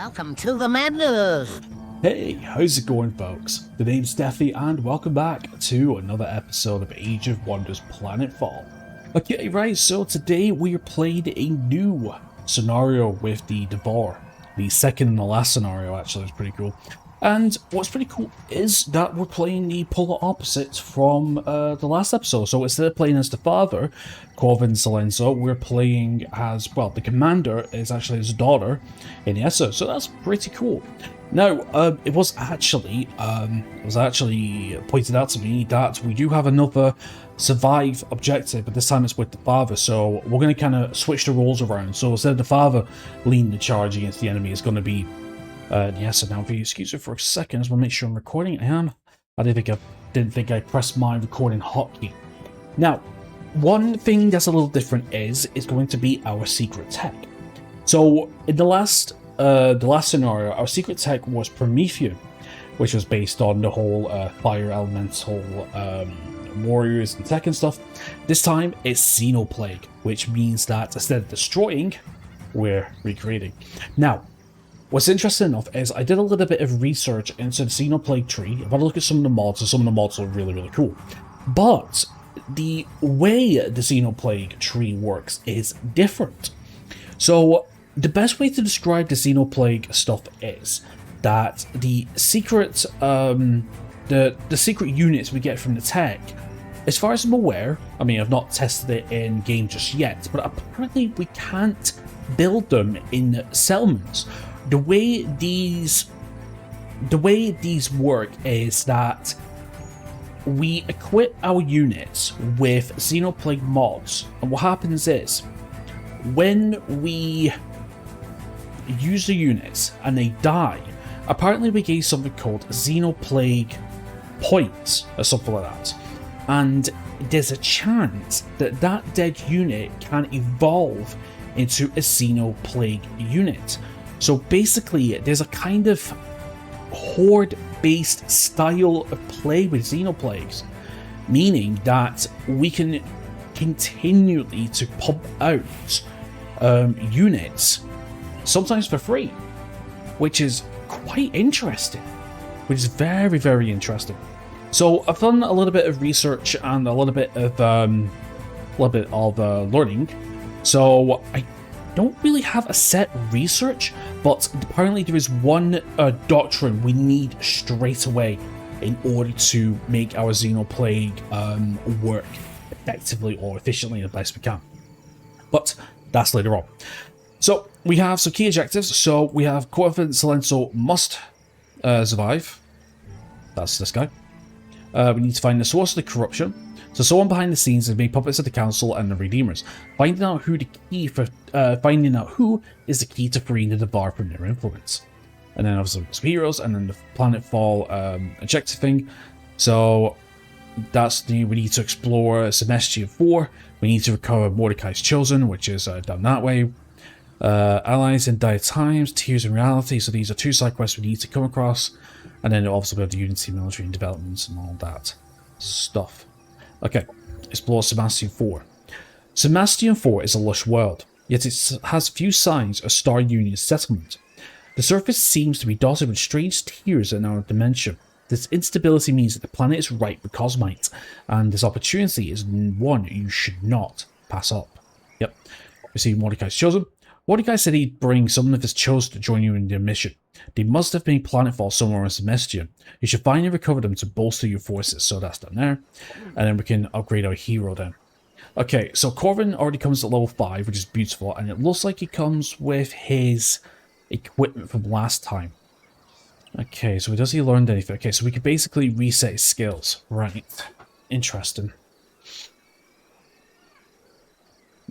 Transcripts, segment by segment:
Welcome to the madness! Hey, how's it going, folks? The name's Steffi, and welcome back to another episode of Age of Wonders Planetfall. Okay, right, so today we are playing a new scenario with the Devour. The second and the last scenario, actually, is pretty cool. And what's pretty cool is that we're playing the polar opposites from the last episode. So instead of playing as the father, Corvin Silenzo, we're playing as, well, the commander is actually his daughter, Iniesta. So that's pretty cool. Now, it was actually pointed out to me that we do have another survive objective, but this time it's with the father, so we're going to kind of switch the roles around. So instead of the father leading the charge against the enemy, it's going to be yes. Now, if you excuse me for a second, I just want to make sure I'm recording. I am. I didn't think I pressed my recording hotkey. Now, one thing that's a little different is going to be our secret tech. So in the last scenario, our secret tech was Promethean, which was based on the whole fire elemental warriors and tech and stuff. This time it's Xenoplague, which means that instead of destroying, we're recreating. Now, what's interesting enough is I did a little bit of research into the Xenoplague tree. I've had a look at some of the mods, and some of the mods are really, really cool. But the way the Xenoplague tree works is different. So the best way to describe the Xenoplague stuff is that the secret the secret units we get from the tech, as far as I'm aware, I mean, I've not tested it in game just yet, but apparently we can't build them in settlements. The way these work is that we equip our units with Xenoplague mods, and what happens is when we use the units and they die, apparently we gain something called Xenoplague points or something like that, and there's a chance that that dead unit can evolve into a Xenoplague unit. So basically, there's a kind of horde-based style of play with Xenoplagues, meaning that we can continually to pump out units, sometimes for free, which is quite interesting, which is very, very interesting. So I've done a little bit of research and a little bit of learning. So I don't really have a set research, but apparently there is one doctrine we need straight away in order to make our Xenoplague work effectively or efficiently the best we can. But that's later on. So we have some key objectives. So we have Corvin Silenzo must survive. That's this guy. We need to find the source of the corruption. So someone behind the scenes has made puppets of the council and the redeemers. Finding out who is the key to freeing the Devour from their influence. And then obviously some heroes, and then the Planetfall objective thing. So that's we need to explore Semestian 4. We need to recover Mordecai's Chosen, which is down that way. Allies in dire times, Tears in reality. So these are two side quests we need to come across. And then also we have the Unity military and developments and all that stuff. Okay, explore Semestian 4. Semestian 4 is a lush world, yet it has few signs of Star Union settlement. The surface seems to be dotted with strange tiers in our dimension. This instability means that the planet is ripe with cosmite, and this opportunity is one you should not pass up. Yep, we see Mordecai's Chosen. Mordecai said he'd bring some of his chosen to join you in their mission. They must have made planetfall somewhere in Semestian. You should find and recover them to bolster your forces. So that's down there. And then we can upgrade our hero then. Okay, so Corvin already comes at level 5, which is beautiful. And it looks like he comes with his equipment from last time. Okay, so does he learn anything? Okay, so we could basically reset his skills. Right. Interesting.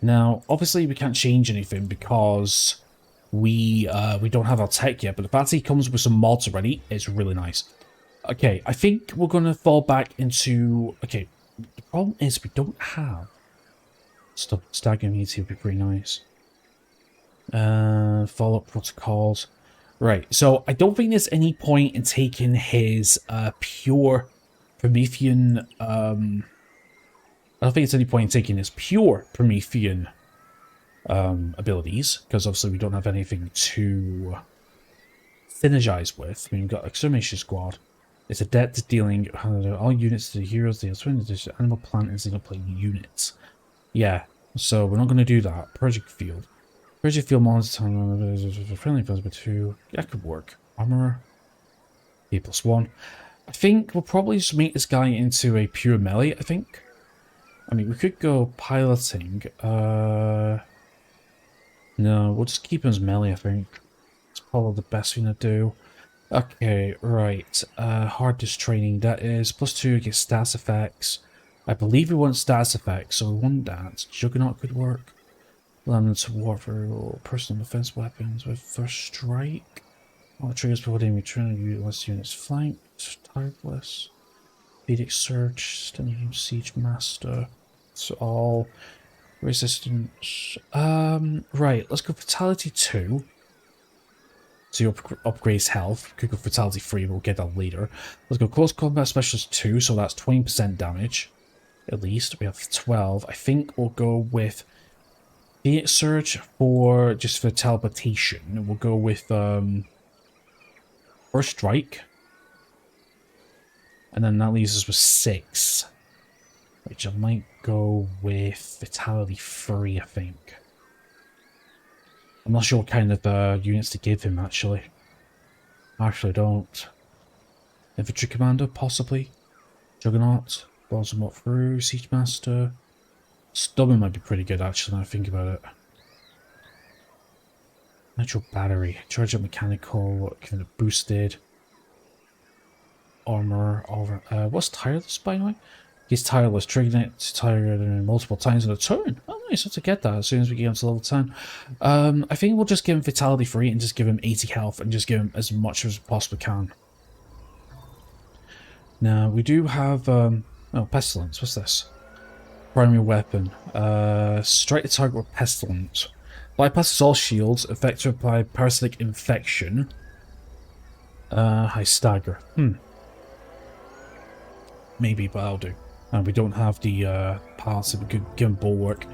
Now, obviously we can't change anything because we don't have our tech yet, but the fact that he comes with some mods already is really nice. Okay, I think we're going to fall back into... Okay, the problem is we don't have... Stop, stagger immunity would be pretty nice. Follow-up protocols. Right, so I don't think there's any point in taking his pure Promethean... I don't think it's any point in taking his pure Promethean abilities, because obviously we don't have anything to synergize with. I mean, we've got Extermination Squad. It's adept at dealing all units to the heroes, the animal, plant, and xenoplane units. Yeah, so we're not going to do that. Project Field. Project Field monster friendly by 2. That could work. Armor. A+1. I think we'll probably just make this guy into a pure melee, I think. I mean, we could go piloting. No, we'll just keep him as melee, I think. It's probably the best thing to do. Okay, right. Hardest training, that is +2 against stats effects. I believe we want stats effects, so we want that. Juggernaut could work. Elements of warfare or personal defense weapons with first strike. All triggers before they return to utilize units flanked. Tireless. Vedic Surge, Stunning Siege Master. So all resistance. Right, let's go Fatality 2. So you upgrades health. Could go Fatality 3, but we'll get that later. Let's go Close Combat Specialist 2, so that's 20% damage. At least. We have 12. I think we'll go with Vedic Surge for just for teleportation. We'll go with First Strike. And then that leaves us with 6. Which I might go with Fatality 3, I think. I'm not sure what kind of units to give him, actually. Actually, don't. Infantry Commander, possibly. Juggernaut. Balls him up through. Siege Master. Stubborn might be pretty good, actually, now I think about it. Natural Battery. Charge up Mechanical. Kind of boosted. Armor. What's Tireless, by the way? He's Tireless, triggering it to tire multiple times in a turn. Oh, nice. Let's get that as soon as we get him to level 10. I think we'll just give him Fatality 3 and just give him 80 health and just give him as much as we possibly can. Now, we do have... oh, Pestilence. What's this? Primary weapon. Strike the target with Pestilence. Bypasses all shields. Effect to apply parasitic infection. High stagger. Maybe, but I'll do. And we don't have the parts that we could give him bulwark.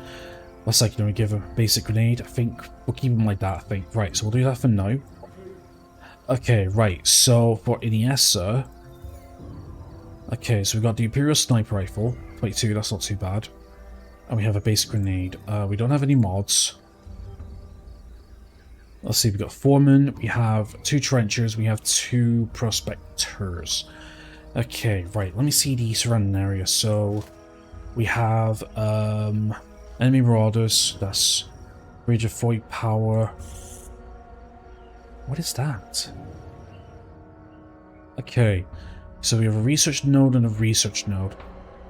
Let's secondary give him basic grenade. I think we'll keep him like that, I think. Right, so we'll do that for now. Okay, right, so for Iniesta. Okay, so we've got the Imperial Sniper Rifle. 22, that's not too bad. And we have a basic grenade. We don't have any mods. Let's see, we've got Foreman, we have 2 Trenchers, we have 2 Prospectors. Okay, right, let me see the surrounding area. So, we have enemy marauders, that's Rage of Void Power. What is that? Okay, so we have a research node and a research node.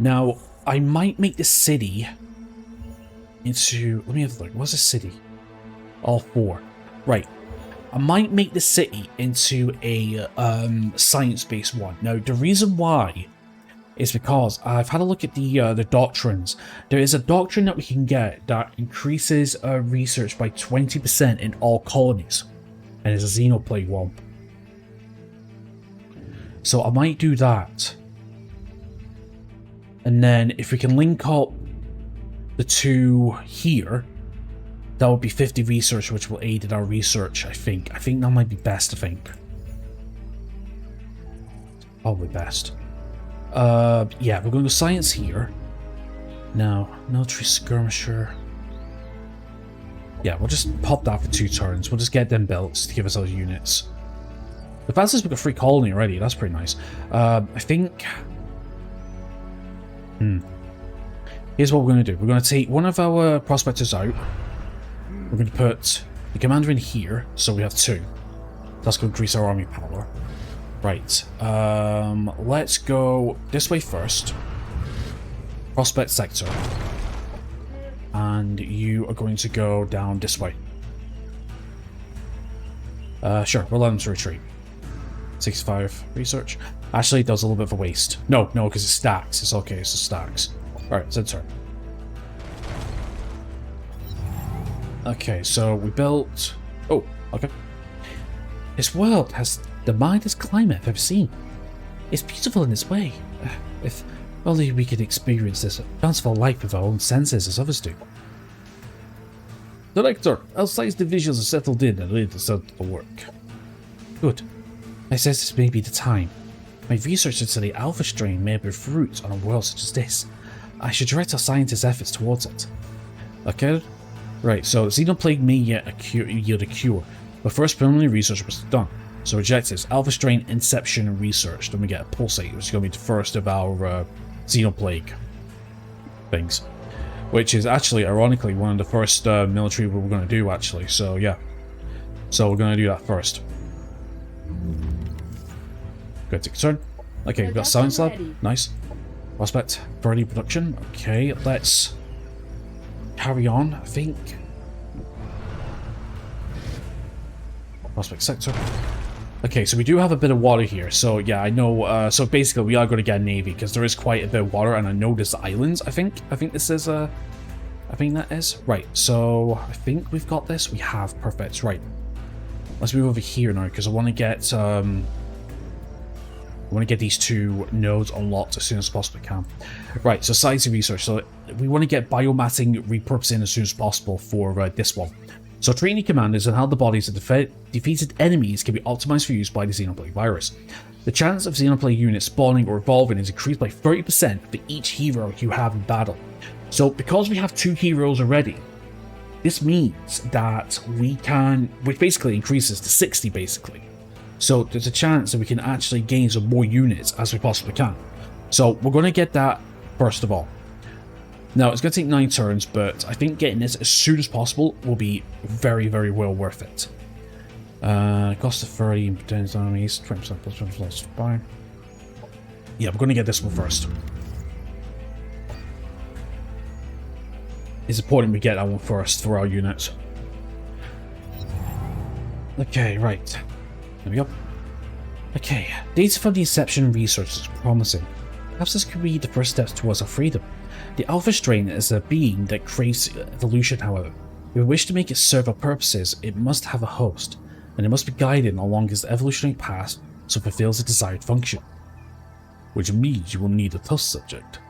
Now, I might make the city into... Let me have a look, what's a city? All 4. Right. I might make the city into a science-based one. Now, the reason why is because I've had a look at the doctrines. There is a doctrine that we can get that increases research by 20% in all colonies, and it's a Xenoplay one. So I might do that, and then if we can link up the 2 here. That would be 50 research, which will aid in our research, I think. I think that might be best, I think. Probably best. Yeah, we're going to go science here. Now, military skirmisher. Yeah, we'll just pop that for 2 turns. We'll just get them built to give us those units. The fact is we've got free colony already. That's pretty nice. I think... Here's what we're going to do. We're going to take one of our prospectors out. We're going to put the commander in here, so we have 2. That's going to increase our army power. Right. Let's go this way first. Prospect sector. And you are going to go down this way. Sure, we'll let them to retreat. 65 research. Actually, that was a little bit of a waste. No, because it stacks. It's okay, so stacks. Alright, it's turn. Okay, so we built... Oh, okay. This world has the mildest climate I've ever seen. It's beautiful in its way. If only we could experience this fanciful life with our own senses as others do. Director, outside the visuals are settled in and ready to start the work. Good. I says this may be the time. My research into the alpha strain may bear fruit on a world such as this. I should direct our scientists' efforts towards it. Okay. Right, so Xenoplague may yield a cure, but first preliminary research was done. So objectives, alpha strain inception and research. Then we get a pulsate, which is going to be the first of our Xenoplague things. Which is actually, ironically, one of the first military we're going to do, actually. So, yeah. So we're going to do that first. Good to concern. Okay, we've got Science Lab. Nice. Prospect, Birdie Production. Okay, let's carry on, I think. Prospect Sector. Okay, so we do have a bit of water here. So, yeah, I know. So basically, we are going to get a navy because there is quite a bit of water, and I know there's islands. I think this is I think that is right. So I think we've got this. We have perfect. Right. Let's move over here now because I want to get these two nodes unlocked as soon as possible. Can. Right. So science and research. So we want to get biomassing repurposing as soon as possible for this one. So training commanders and how the bodies of defeated enemies can be optimized for use by the Xenoplague virus. The chance of Xenoplague units spawning or evolving is increased by 30% for each hero you have in battle. So because we have 2 heroes already, this means that we can, which basically increases to 60 basically. So there's a chance that we can actually gain some more units as we possibly can. So we're going to get that first of all. Now, it's going to take 9 turns, but I think getting this as soon as possible will be very, very well worth it. Cost of 30, potential enemies, 20% plus 20 plus fine. Yeah, we're going to get this one first. It's important we get that one first for our units. Okay, right. There we go. Okay, data from the Inception research is promising. Perhaps this could be the first steps towards our freedom. The alpha strain is a being that craves evolution, however. If we wish to make it serve our purposes, it must have a host, and it must be guided along its evolutionary path so it fulfills the desired function. Which means you will need a test subject.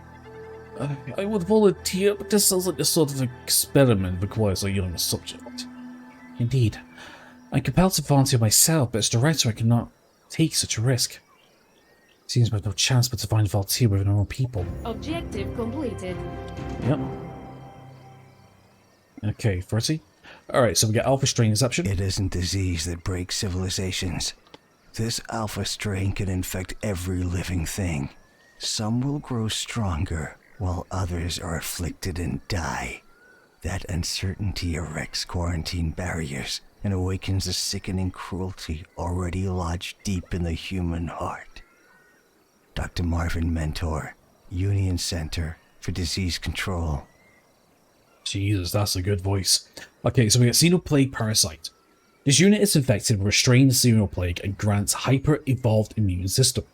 I would volunteer, but this sounds like the sort of experiment requires a young subject. Indeed. I'm compelled to volunteer myself, but as director I cannot take such a risk. Seems we have no chance but to find a volunteer within our own people. Objective completed. Yep. Okay, 30. Alright, so we get alpha strain inception. It isn't disease that breaks civilizations. This alpha strain can infect every living thing. Some will grow stronger, while others are afflicted and die. That uncertainty erects quarantine barriers and awakens a sickening cruelty already lodged deep in the human heart. Dr. Marvin Mentor, Union Center for Disease Control. Jesus, that's a good voice. Okay, so we got Xenoplague Parasite. This unit is infected with restrained Xenoplague and grants hyper-evolved immune system,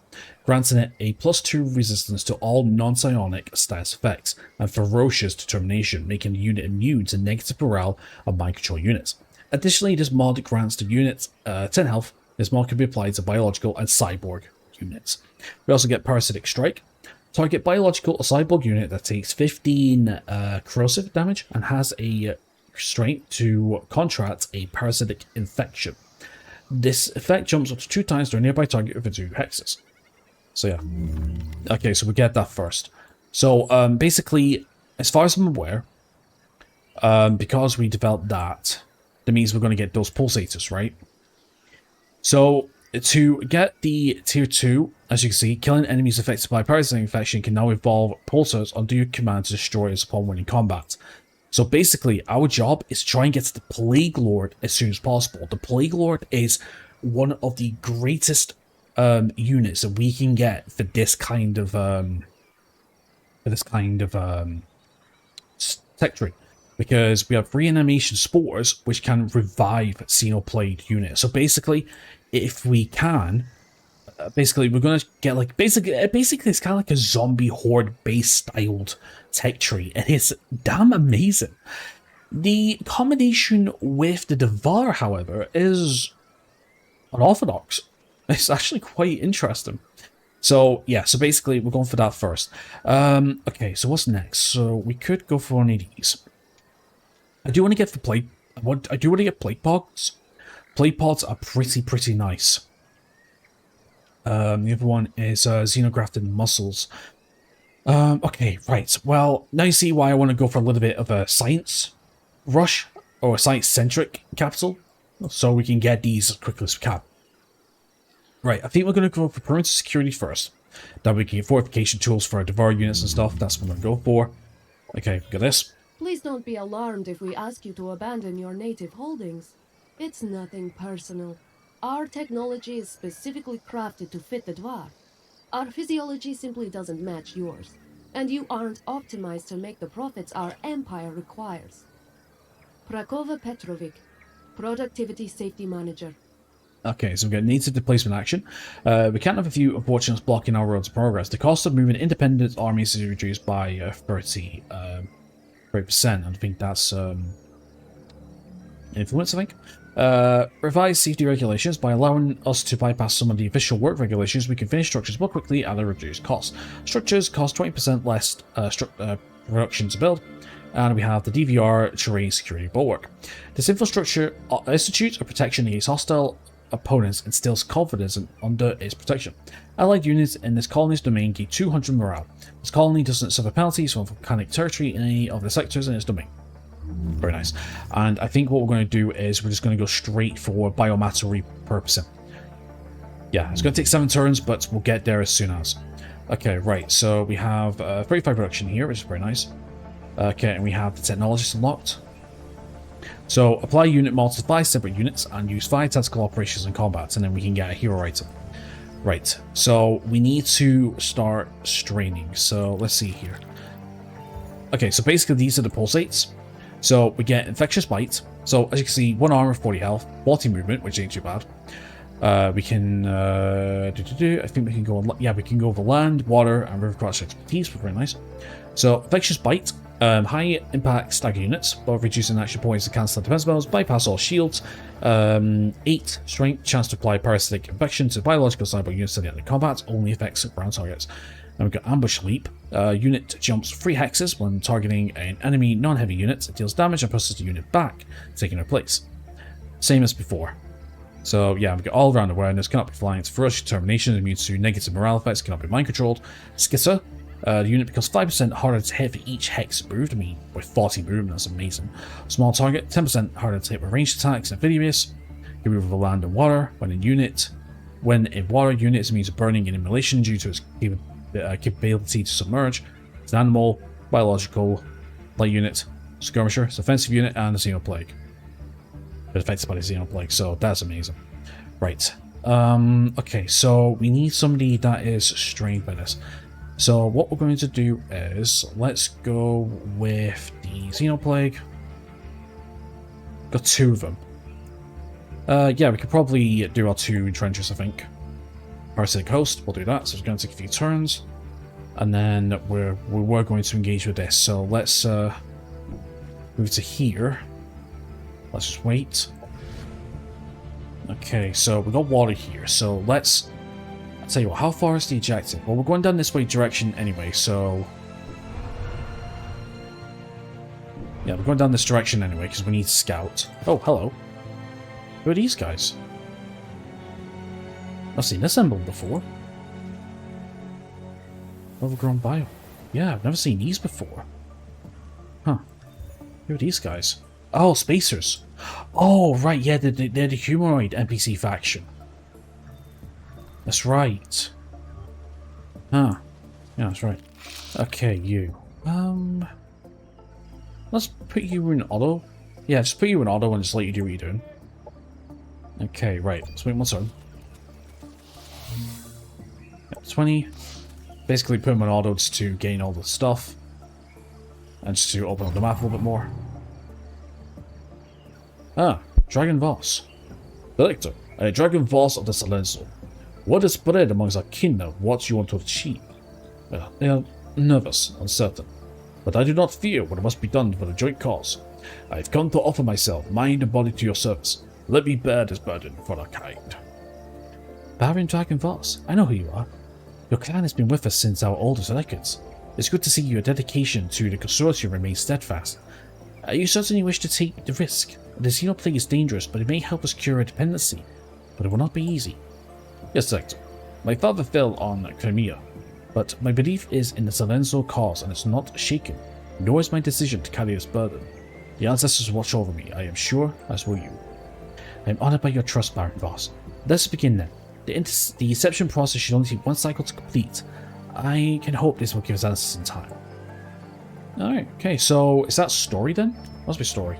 granting it a +2 resistance to all non-psionic status effects and ferocious determination, making the unit immune to negative morale of mind control units. Additionally, this mod grants the unit 10 health. This mod can be applied to biological and cyborg units. We also get Parasitic Strike. Target biological or cyborg unit that takes 15 corrosive damage and has a strength to contract a parasitic infection. This effect jumps up to 2 times to a nearby target within 2 hexes. So yeah. Okay, so we get that first. So basically, as far as I'm aware, because we developed that means we're going to get those pulsators, right? So to get the tier 2, as you can see, killing enemies affected by parasitic infection can now evolve pulsars under your command to destroy us upon winning combat. So basically, our job is to try and get to the Plague Lord as soon as possible. The Plague Lord is one of the greatest units that we can get for this kind of tech tree. Because we have reanimation spores, which can revive Xenoplague units. So basically, if we can, we're going to get like, basically it's kind of like a zombie horde-based styled tech tree, and it's damn amazing. The combination with the Devour, however, is unorthodox. It's actually quite interesting. So yeah, so basically we're going for that first. Okay, so what's next? So we could go for one of these. I do want to get the plague. I do want to get plague pods. Plague pods are pretty nice. The other one is xenografted muscles. Okay, right. Well, now you see why I want to go for a little bit of a science rush, or a science-centric capital, so we can get these as quickly as we can. Right, I think we're going to go for perimeter security first. Then we can get fortification tools for our Devour units and stuff. That's what I'm going to go for. Okay, got this. Please don't be alarmed if we ask you to abandon your native holdings. It's nothing personal. Our technology is specifically crafted to fit the Dvar. Our physiology simply doesn't match yours, and you aren't optimized to make the profits our empire requires. Prakova Petrovic, Productivity Safety Manager. Okay, so we've got native displacement action. We can't have a few unfortunates blocking our roads of progress. The cost of moving independent armies is reduced by 30%. I think that's influence, I think. Revise safety regulations. By allowing us to bypass some of the official work regulations, we can finish structures more quickly at a reduced cost. Structures cost 20% less production to build. And we have the DVR Terrain Security Bulwark. This infrastructure institutes a protection against hostile opponents and instills confidence under its protection. Allied units in this colony's domain gain 200 morale. This colony doesn't suffer penalties from volcanic territory in any of the sectors in its domain. Very nice. And I think what we're going to do is we're just going to go straight for biomatter repurposing. Yeah, it's going to take 7 turns, but we'll get there as soon as. Okay, right, so we have 35 production here, which is very nice. Okay, and we have the technologist unlocked. So apply unit mods to 5 separate units and use 5 tactical operations and combats, and then we can get a hero item. Right, so we need to start straining. So let's see here. Okay, so basically these are the pulsates. So we get infectious bite. So as you can see, 1 armor, 40 health, 40 movement, which ain't too bad. We can I think we can go on, yeah, we can go over land, water, and river cross expertise, very nice. So infectious bite. High impact stagger units, but reducing action points to cancel defense spells, bypass all shields. 8 strength, chance to apply parasitic infection to biological cyber units at the end of combat, only affects ground targets. Then we've got ambush leap. Unit jumps 3 hexes when targeting an enemy non-heavy unit. It deals damage and pushes the unit back, taking their place. Same as before. So yeah, we've got all round awareness, cannot be flying, it's ferocious determination, immune to negative morale effects, cannot be mind controlled. Skissa. The unit becomes 5% harder to hit for each hex moved. I mean, with 40 movement, that's amazing. Small target, 10% harder to hit with ranged attacks. Amphibious, can move over land and water. When in water, units means burning and immolation due to its capability to submerge. It's an animal, biological, light unit, skirmisher, it's an offensive unit, and a xenoplague. But affected by the xenoplague, so that's amazing. Right. Okay, so we need somebody that is strained by this. So what we're going to do is, let's go with the Xenoplague. Got 2 of them. Yeah, we could probably do our 2 trenches, I think. Parasitic Host, we'll do that, so it's going to take a few turns. And then we're going to engage with this, so let's move to here. Let's just wait. Okay, so we got water here, so let's... Tell you what, how far is the objective? Well, we're going down this way direction anyway, so... Yeah, we're going down this direction anyway, because we need to scout. Oh, hello. Who are these guys? I've seen this emblem before. Overgrown bio. Yeah, I've never seen these before. Huh. Who are these guys? Oh, spacers. Oh, right, yeah, they're the humanoid NPC faction. That's right. Huh. Yeah, that's right. Okay, you. Let's put you in auto. Yeah, just put you in auto and just let you do what you're doing. Okay, right. Let's wait one turn. 20. Basically put him on auto just to gain all the stuff. And just to open up the map a little bit more. Ah, Dragon Voss. Director, a Dragon Voss of the Silenzo. What is spread amongst our kingdom? What you want to achieve? They are nervous, uncertain. But I do not fear what must be done for the joint cause. I have come to offer myself, mind and body to your service. Let me bear this burden for our kind. Baron Dragon Voss, I know who you are. Your clan has been with us since our oldest records. It's good to see your dedication to the consortium remains steadfast. You certainly wish to take the risk. The Xenoplague is dangerous, but it may help us cure a dependency. But it will not be easy. Yes, Director. My father fell on Crimea, but my belief is in the Silenzo cause and it's not shaken, nor is my decision to carry this burden. The ancestors watch over me, I am sure, as will you. I am honoured by your trust, Baron Voss. Let's begin then. The inception process should only take one cycle to complete. I can hope this will give us answers in time. Alright, okay, so is that story then? Must be story.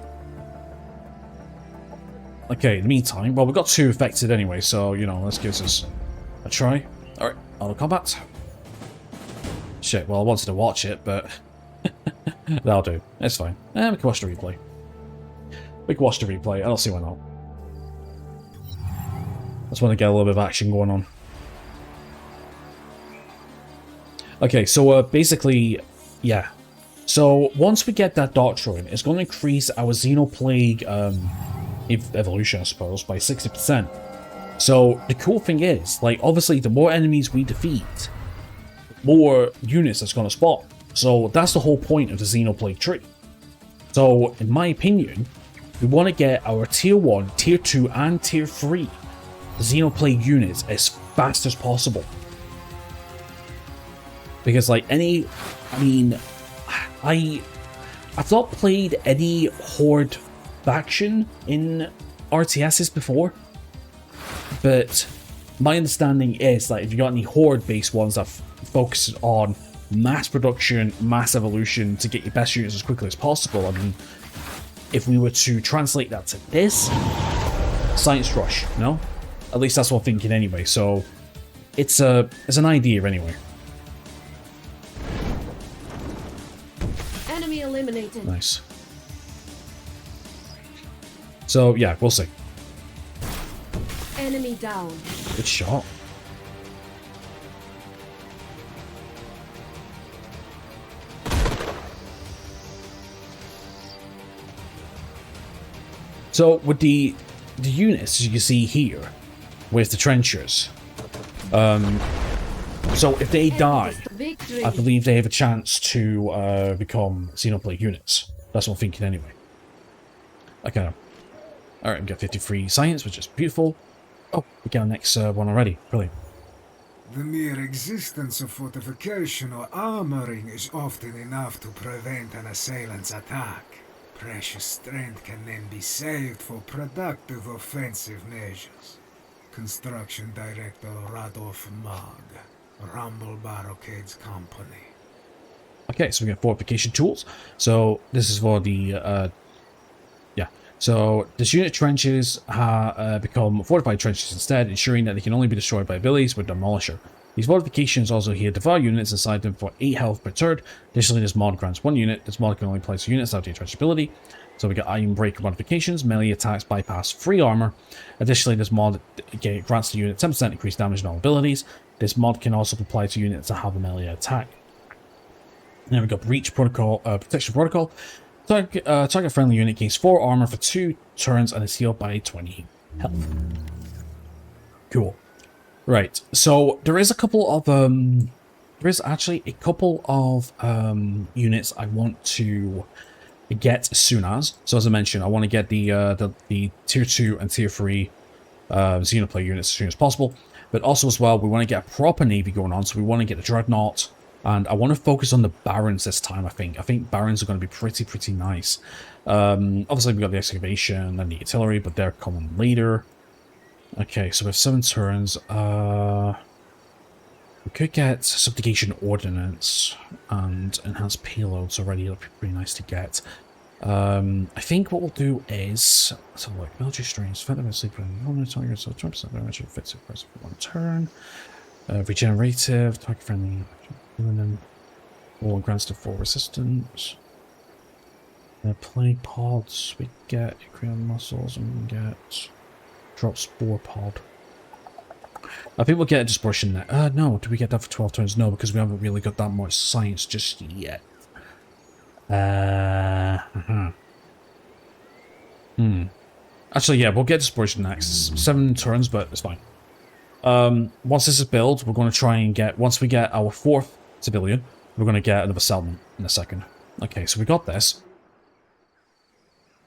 Okay, in the meantime, well, we got 2 affected anyway, so, you know, let's give this a try. Alright, auto combat. Shit, well, I wanted to watch it, but that'll do. It's fine. We can watch the replay. We can watch the replay. I don't see why not. Just want to get a little bit of action going on. Okay, so basically, yeah. So once we get that doctrine, it's going to increase our Xenoplague evolution, I suppose, by 60%. So the cool thing is, like, obviously, the more enemies we defeat, more units it's going to spawn. So that's the whole point of the Xenoplague tree. So, in my opinion, we want to get our Tier 1, Tier 2, and Tier 3 Xenoplague units as fast as possible. Because, like, I've not played any Horde faction in RTSs before, but my understanding is that if you got any Horde-based ones that focus on mass production, mass evolution to get your best units as quickly as possible, I mean, if we were to translate that to this, Science Rush, no? At least that's what I'm thinking anyway, so it's an idea anyway. Enemy eliminated. Nice. So, yeah, we'll see. Enemy down. Good shot. So, with the units, as you can see here, with the trenchers, so if they die, Victory. I believe they have a chance to become Xenoplague units. That's what I'm thinking anyway. Okay. Alright, we got 53 science, which is beautiful. Oh, we got our next one already. Brilliant. The mere existence of fortification or armoring is often enough to prevent an assailant's attack. Precious strength can then be saved for productive offensive measures. Construction Director Radolf Mag, Rumble Barricade's company. Okay, so we got fortification tools. So this is for the So this unit trenches become fortified trenches instead, ensuring that they can only be destroyed by abilities with Demolisher. These fortifications also here devour units inside them for 8 health per turn. Additionally, this mod grants 1 unit. This mod can only apply to units after your trench ability. So we got Iron Breaker modifications, melee attacks bypass 3 armor. Additionally, this mod grants the unit 10% increased damage on all abilities. This mod can also apply to units that have a melee attack. And then we got Breach Protocol, Protection Protocol. Target friendly unit gains 4 armor for 2 turns and is healed by 20 health. Cool. Right, so there is a couple of units I want to get as soon as. So as I mentioned, I want to get the tier 2 and tier 3 Xenoplague units as soon as possible. But also as well, we want to get a proper navy going on, so we want to get the Dreadnought. And I want to focus on the Barons this time, I think. I think Barons are going to be pretty nice. Obviously, we've got the Excavation and the Artillery, but they're coming later. Okay, so we have 7 turns. We could get Subjugation Ordnance and Enhanced Payloads already. That'd be pretty nice to get. I think what we'll do is... Let's have a look. Military Strains. Effective sleep on 1 target, so 20% damage effective for 1 turn. Regenerative. Target friendly... Or grants to 4 resistance. Plague pods, we get Acreon muscles, and we get drop spore pod. I think we'll get a dispersion there. No, do we get that for 12 turns? No, because we haven't really got that much science just yet. Actually, yeah, we'll get dispersion next. 7 turns, but it's fine. Once this is built, we're going to try and get, once we get our 4th civilian, we're going to get another settlement in a second. Okay, so we got this.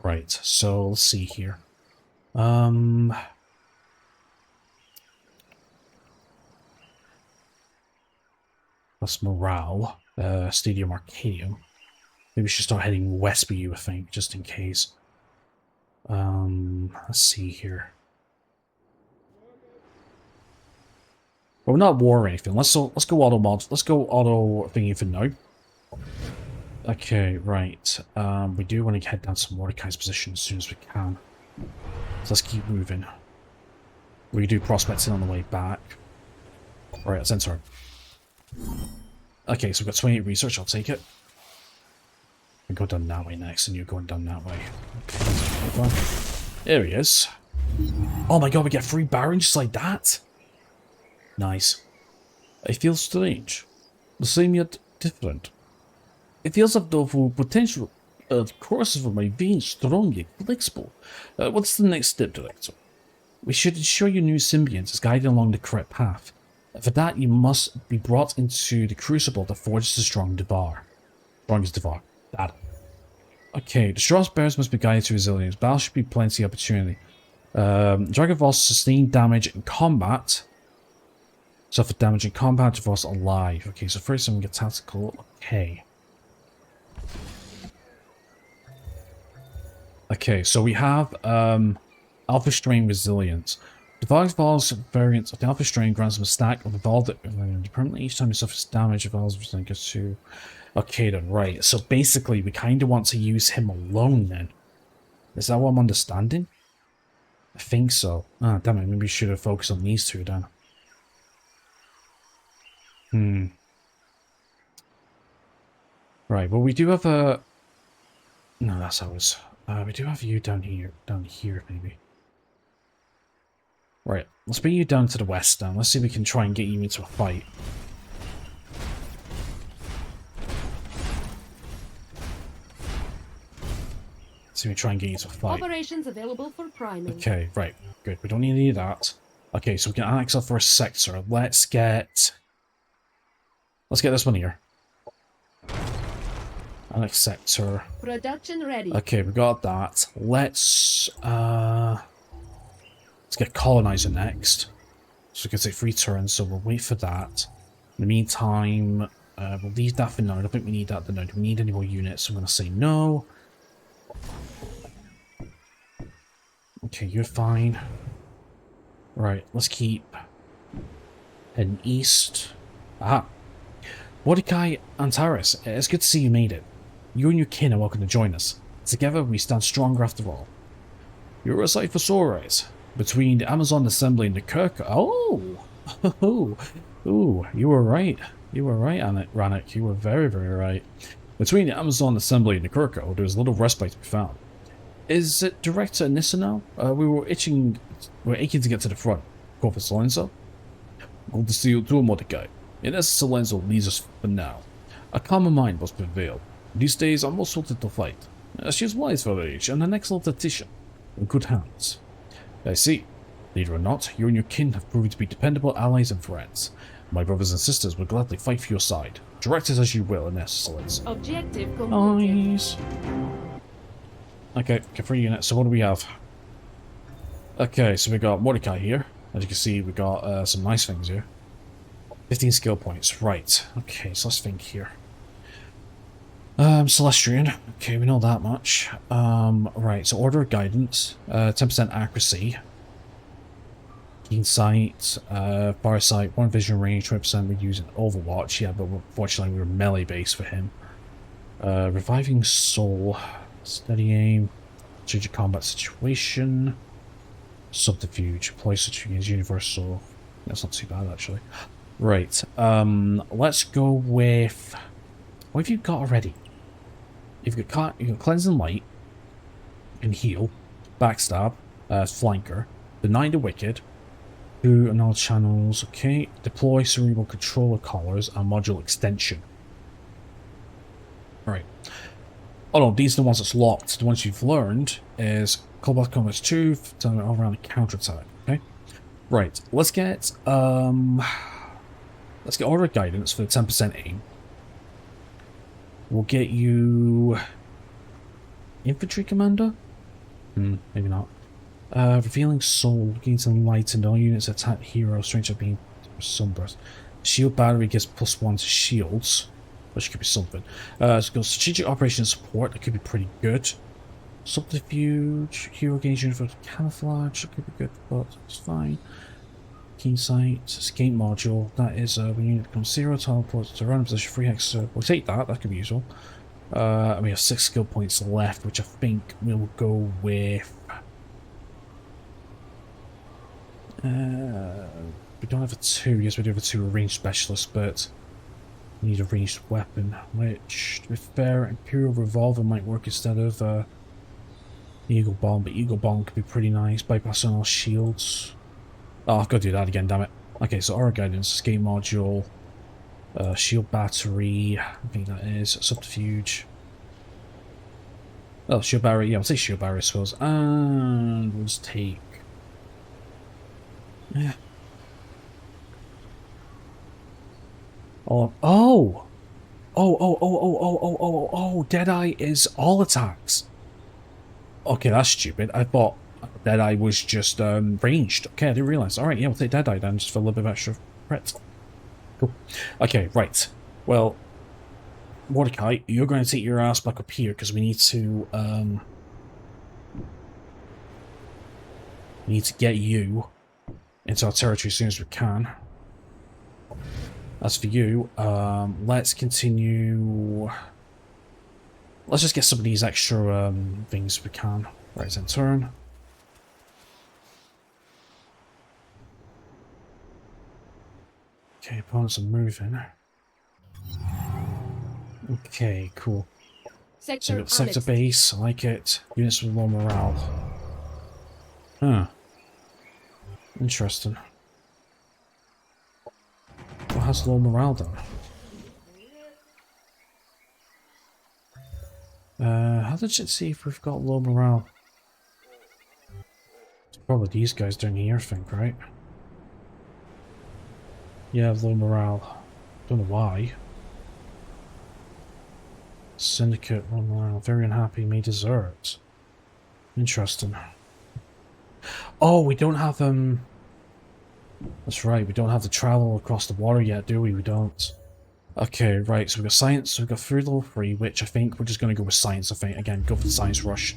Right, so let's see here. Plus morale. Stadium Arcadium. Maybe we should start heading west for you, I think, just in case. Let's see here. Well, we're not at war or anything. Let's go auto mods. Let's go auto thingy for now. Okay, right. We do want to head down to Mordecai's position as soon as we can. So let's keep moving. We do prospecting on the way back. Right, let's enter. Okay, so we've got 28 research. I'll take it. We go down that way next, and you're going down that way. Okay, there he is. Oh my god, we get 3 barons just like that? Nice. It feels strange. The same yet different. It feels as though the potential courses of my veins strong yet flexible. What's the next step, Director? We should ensure your new symbiont is guided along the correct path. For that, you must be brought into the crucible that forges the strongest Devar. That. Okay, the strongest bears must be guided to resilience. Battle should be plenty of opportunity. Dragon Balls sustain damage in combat. Suffer damage in combat whilst alive. Okay, so first I'm going to get tactical. Okay. Okay, so we have Alpha Strain Resilience. Devar's Val's variant of the Alpha Strain grants him a stack of evolved permanently each time he suffers damage. Val's resilience gets to. Okay then, right. So basically we kind of want to use him alone then. Is that what I'm understanding? I think so. Ah, damn it, maybe we should have focused on these two then. Right, well we do have a... No, that's ours. We do have you down here maybe. Right, let's bring you down to the west now. Let's see if we can try and get you into a fight. See if we try and get you into a fight. Operations available for priming. Okay, right, good. We don't need any of that. Okay, so we can annex our first sector. Let's get this one here. Annex sector. Production ready. Okay, we got that. Let's get colonizer next. So we can take 3 turns, so we'll wait for that. In the meantime, we'll leave that for now. I don't think we need that. No, do we need any more units? So I'm going to say no. Okay, you're fine. Right, let's keep heading east. Aha. Mordecai Antares, it's good to see you made it. You and your kin are welcome to join us. Together we stand stronger after all. You're a sight for sore eyes. Between the Amazon Assembly and the Kirk... Oh! Ooh, you were right. You were right, Rannick. You were very, very right. Between the Amazon Assembly and the Kirko, there's little respite to be found. Is it Director Nissa now? We're aching to get to the front. Corpus Silenzo? Good to see you too, Mordecai. Inessa Silenzo leads us for now. A calmer mind must prevail. These days I'm most suited to fight. She is wise for her age and an excellent tactician. In good hands. I see. Leader or not, you and your kin have proven to be dependable allies and friends. My brothers and sisters will gladly fight for your side. Direct us as you will, Inessa Silenzo. Objective completed. Nice. Okay, get 3 units. So what do we have? Okay, so we got Mordecai here. As you can see, we got some nice things here. 15 skill points. Right. Okay, so let's think here. Celestian. Okay, we know that much. Right, so Order of Guidance. 10% accuracy. Keen Sight. Far Sight. 1 vision range. 20% we use in Overwatch. Yeah, but unfortunately we were melee based for him. Reviving Soul. Steady aim. Change of combat situation. Subterfuge. Apply such as universal. That's not too bad actually. Right. Let's go with... What have you got already? You've got Cleansing Light. You can heal. Backstab. Flanker. Deny the Wicked. 2 annulled channels. Okay. Deploy Cerebral Controller Collars and Module Extension. Right. Oh no, these are the ones that's locked. The ones you've learned is Cobalt Combat 2, turn it over around the counter-attack. Okay? Right, let's get Order of Guidance for the 10% aim. We'll get you Infantry Commander? Maybe not. Revealing Soul, gain some light and all units attack hero, strange of being sunburst. Shield battery gives +1 to shields, which could be something. Let's go strategic operations support. That could be pretty good. Subterfuge, hero gains universal camouflage. That could be good, but it's fine. Keen sight, escape module. That is when unit becomes 0, teleport to random position, 3 hex. We'll take that. That could be useful. We have 6 skill points left, which I think we'll go with. We don't have a 2. Yes, we do have a 2 ranged specialist, but we need a ranged weapon. Which, to be fair, Imperial Revolver might work instead of Eagle Bomb, but Eagle Bomb could be pretty nice. Bypassing all shields. Oh, I've got to do that again, damn it. Okay, so Aura Guidance, Escape Module, Shield Battery, I think that is, Subterfuge. Oh, Shield Battery, yeah, I'll take Shield Battery, I suppose. And we'll just take... Yeah. Oh, Deadeye is all attacks. Okay, that's stupid. I thought Deadeye was just ranged. Okay, I didn't realise. Alright, yeah, we'll take Deadeye then, just for a little bit of extra crit. Cool. Okay, right. Well, Mordecai, you're going to take your ass back up here, because we need to get you into our territory as soon as we can. As for you, let's continue... Let's just get some of these extra things we can. Right, in turn. Okay, opponents are moving. Okay, cool. So we've got sector base, I like it. Units with low morale. Huh. Interesting. What has low morale done? How did it see if we've got low morale? It's probably these guys down here, I think, right? Yeah, low morale. Don't know why. Syndicate, low morale. Very unhappy, may desert. Interesting. Oh, we don't have, That's right, we don't have to travel across the water yet, do we? We don't. Okay, right, so we've got science, we've got food level 3, which I think we're just going to go with science, I think. Again, go for the science rush.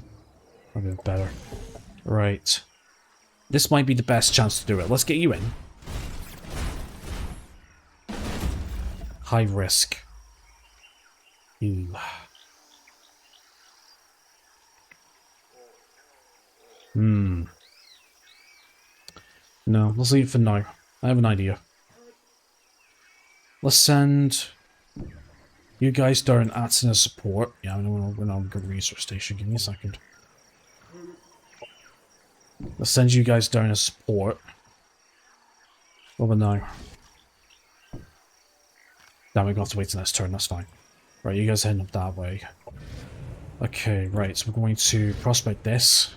A bit better. Right. This might be the best chance to do it. Let's get you in. High risk. Ooh. No, let's leave it for now. I have an idea. Let's send you guys down acting as support. Yeah, we're on a research station. Give me a second. Let's send you guys down as support. Over now. Damn, we're going to have to wait till next turn. That's fine. Right, you guys heading up that way. Okay, right. So we're going to prospect this.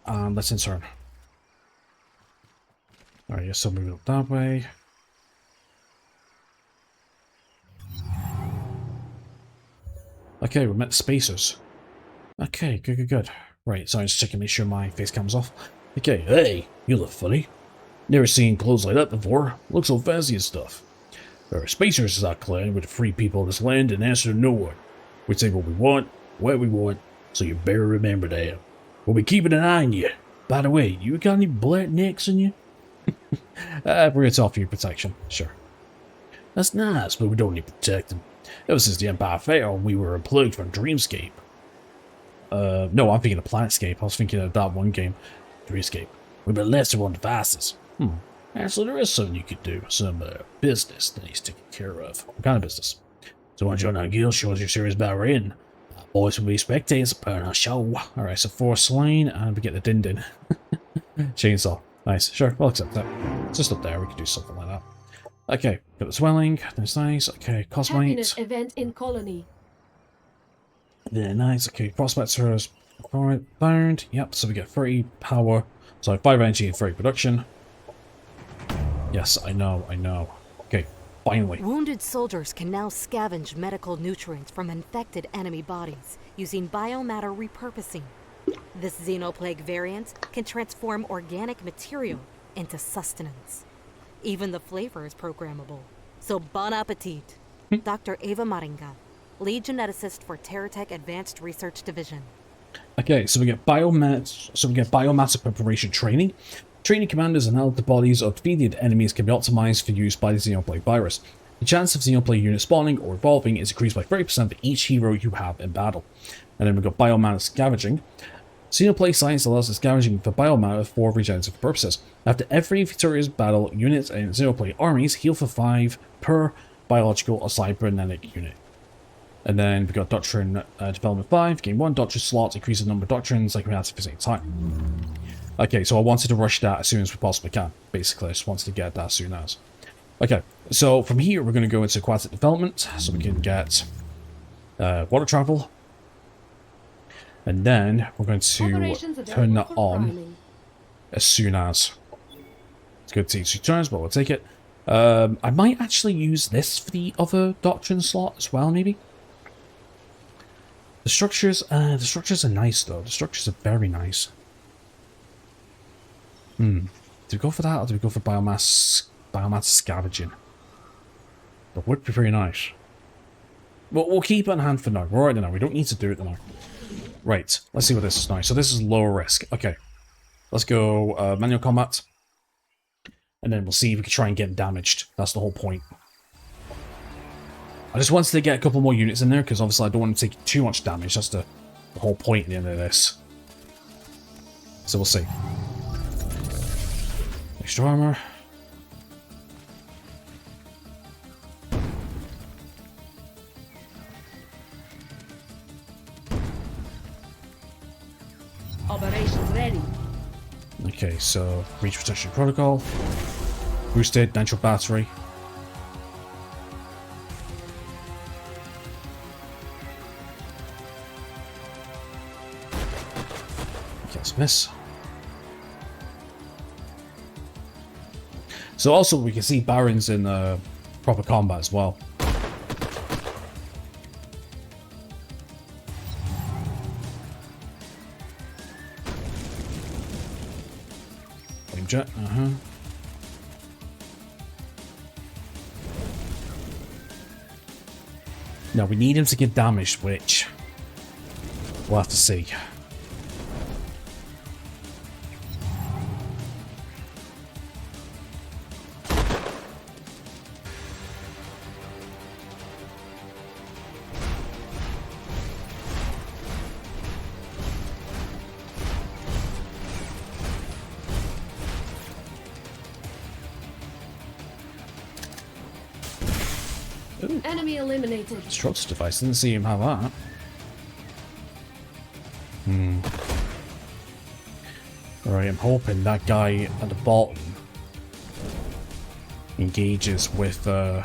And let's insert. Alright, you're still moving up that way. Okay, we met the spacers. Okay, good. Right, so I'm just checking to make sure my face cam's off. Okay, hey, you look funny. Never seen clothes like that before. Look so fancy and stuff. There are spacers is our clan with the free people of this land and answer to no one. We take what we want, when we want, so you better remember that. We'll be keeping an eye on you. By the way, you got any black necks in you? We're going to offer you protection, sure. That's nice, but we don't need protecting. Ever since the Empire fell, we were unplugged from Dreamscape. No, I'm thinking of Planetscape. I was thinking of that one game, Dreamscape. We've been left on devices. Actually, there is something you could do. Some business that needs taken care of. What kind of business? So once you're on our guild, shows you're serious about raiding. Boys will be spectating upon our show. Alright, so 4 slain, and we get the din-din. Chainsaw. Nice. Sure, we'll accept that. It's just up there, we could do something like that. Okay, got the swelling. That's nice. Okay, cosmite. Happiness event in colony. Yeah, nice. Okay, prospects are bound. Yep, so we get 30 power. So 5 energy and 30 production. Yes, I know. Okay, finally. Wounded soldiers can now scavenge medical nutrients from infected enemy bodies using biomatter repurposing. This xenoplague variant can transform organic material into sustenance. Even the flavor is programmable. So bon appetit. Dr. Ava Maringa, lead geneticist for Terratech Advanced Research Division. Okay, so we get biomatter preparation training. Training commanders and health bodies of defeated enemies can be optimized for use by the Xenoblade virus. The chance of Xenoblade units spawning or evolving is increased by 30% for each hero you have in battle. And then we've got biomatter scavenging. Xenoblade science allows the scavenging for biomatter for regenerative purposes. After every victorious battle, units in Xenoblade armies heal for 5 per biological or cybernetic unit. And then we got Doctrine Development 5, Game 1, Doctrine slots, increase the number of doctrines like we had at the same time. Okay, so I wanted to rush that as soon as we possibly can. Basically, I just wanted to get that as soon as. Okay, so from here we're going to go into aquatic development, so we can get water travel. And then we're going to turn that on as soon as. It's good to see 2 turns, but we'll take it. I might actually use this for the other doctrine slot as well, maybe. The structures are nice though. The structures are very nice. Do we go for that or do we go for biomass scavenging? That would be very nice. But we'll keep it on hand for now. We're alright now. We don't need to do it now. Right, let's see what this is now. So this is lower risk. Okay. Let's go manual combat. And then we'll see if we can try and get damaged. That's the whole point. I just wanted to get a couple more units in there, because obviously I don't want to take too much damage. That's the whole point at the end of this. So we'll see. Extra armor. Operation ready. Okay, so breach protection protocol. Boosted nitro battery. Let's miss. So also we can see barons in proper combat as well. Flame jet, Now we need him to get damaged, which we'll have to see. Enemy eliminated. Struts device, didn't see him have that. Alright, I'm hoping that guy at the bottom engages with we'll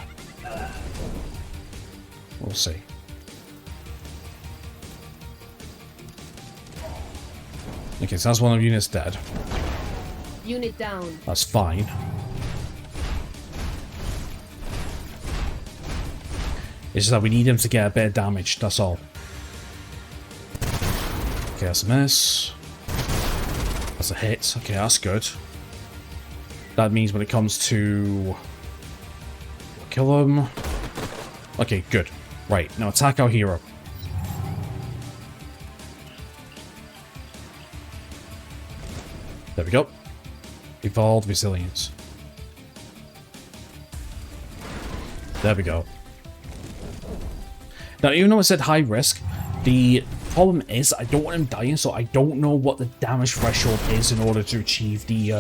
see. Okay, so that's one of the units dead. Unit down. That's fine. It's just that we need him to get a bit of damage, that's all. Okay, that's a miss. That's a hit. Okay, that's good. That means when it comes to... kill him. Okay, good. Right, now attack our hero. There we go. Evolved resilience. There we go. Now, even though I said high risk, the problem is I don't want him dying, so I don't know what the damage threshold is in order to achieve the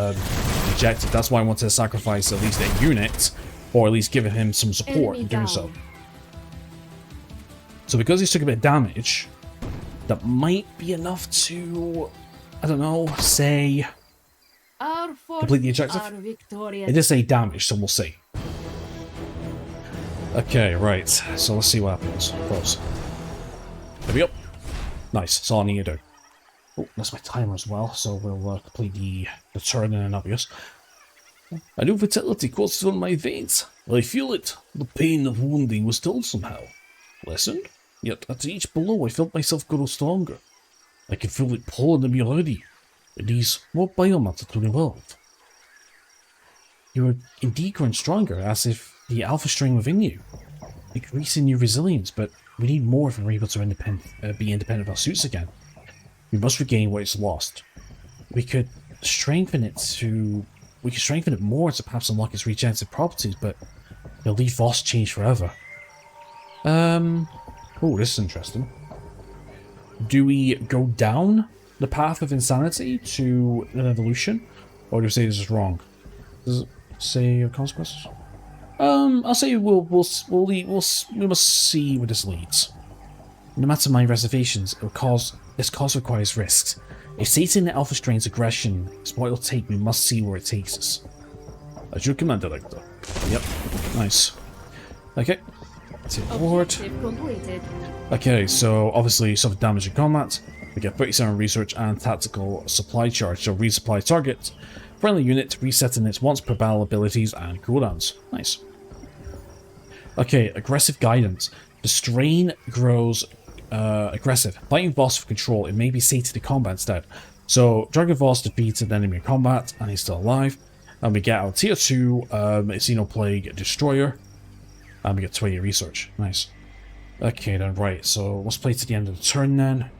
objective. That's why I wanted to sacrifice at least a unit, or at least give him some support in doing so. So because he took a bit of damage, that might be enough to, I don't know, say, complete the objective. It did say damage, so we'll see. Okay, right, so let's see what happens. Close. There we go. Nice, that's all I need to do. Oh, that's my timer as well, so we'll complete the turn in and obvious. A new vitality coursed through my veins. I feel it. The pain of wounding was dulled somehow. Lessened? Yet at each blow I felt myself grow stronger. I can feel it pulling at me already. It needs more biomatter to evolve. you are indeed growing stronger, as if the alpha strain within you, increasing your resilience, but we need more if we're able to be independent of our suits again. We must regain what is lost. We could strengthen it more to perhaps unlock its regenerative properties, but it'll leave Voss changed forever. Oh, this is interesting. Do we go down the path of insanity to an evolution, or do we say this is wrong? Does it say consequences? I'll say we must see where this leads. No matter my reservations, this cause requires risks. If Satan the Alpha Strain's aggression is what it'll take, we must see where it takes us. As your commander, Director. Yep, nice. Okay, take forward. Objective completed. Okay, so obviously suffer damage in combat. We get 37 research and tactical supply charge, so resupply target. Friendly unit, resetting its once per battle abilities and cooldowns. Nice. Okay, aggressive guidance. The strain grows aggressive. Fighting Voss for control, it may be sated to combat instead. So, Dragon Voss defeated an enemy in combat, and he's still alive. And we get our tier 2 Xenoplague Destroyer. And we get 20 research. Nice. Okay then, right, so let's play to the end of the turn then.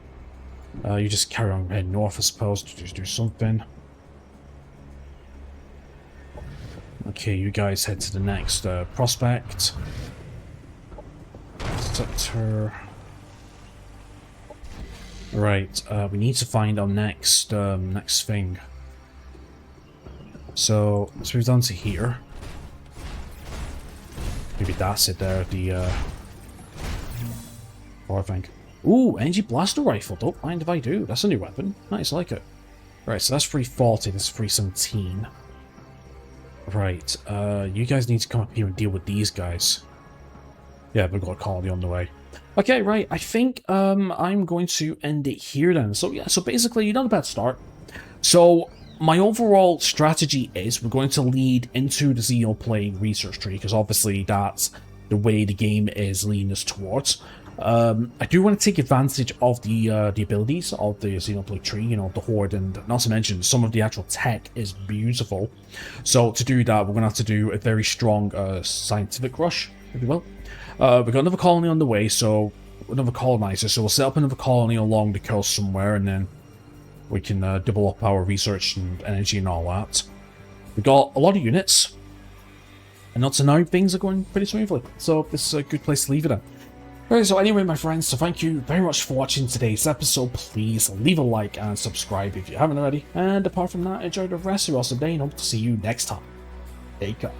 You just carry on heading north, I suppose, to just do something. Okay, you guys head to the next prospect. Sector. Right, we need to find our next next thing. So let's move down to here. Maybe that's it there, the I think. Ooh, energy blaster rifle. Don't mind if I do. That's a new weapon. Nice, I like it. Right, so that's 340, this is 317. Right, you guys need to come up here and deal with these guys. Yeah, we've got a colony on the way. Okay, right, I think I'm going to end it here then. So yeah, so basically, you're not a bad start. So my overall strategy is we're going to lead into the Xenoplague research tree, because obviously that's the way the game is leading us towards. I do want to take advantage of the abilities of the Xenoplague tree, you know, the Horde, and not to mention some of the actual tech is beautiful. So to do that, we're going to have to do a very strong scientific rush, if you will. We've got another colony on the way, so another colonizer, so we'll set up another colony along the coast somewhere, and then we can double up our research and energy and all that. We've got a lot of units, and not to know, things are going pretty smoothly, so this is a good place to leave it at. Alright, so anyway, my friends, so thank you very much for watching today's episode. Please leave a like and subscribe if you haven't already. And apart from that, enjoy the rest of your awesome day and hope to see you next time. Take care.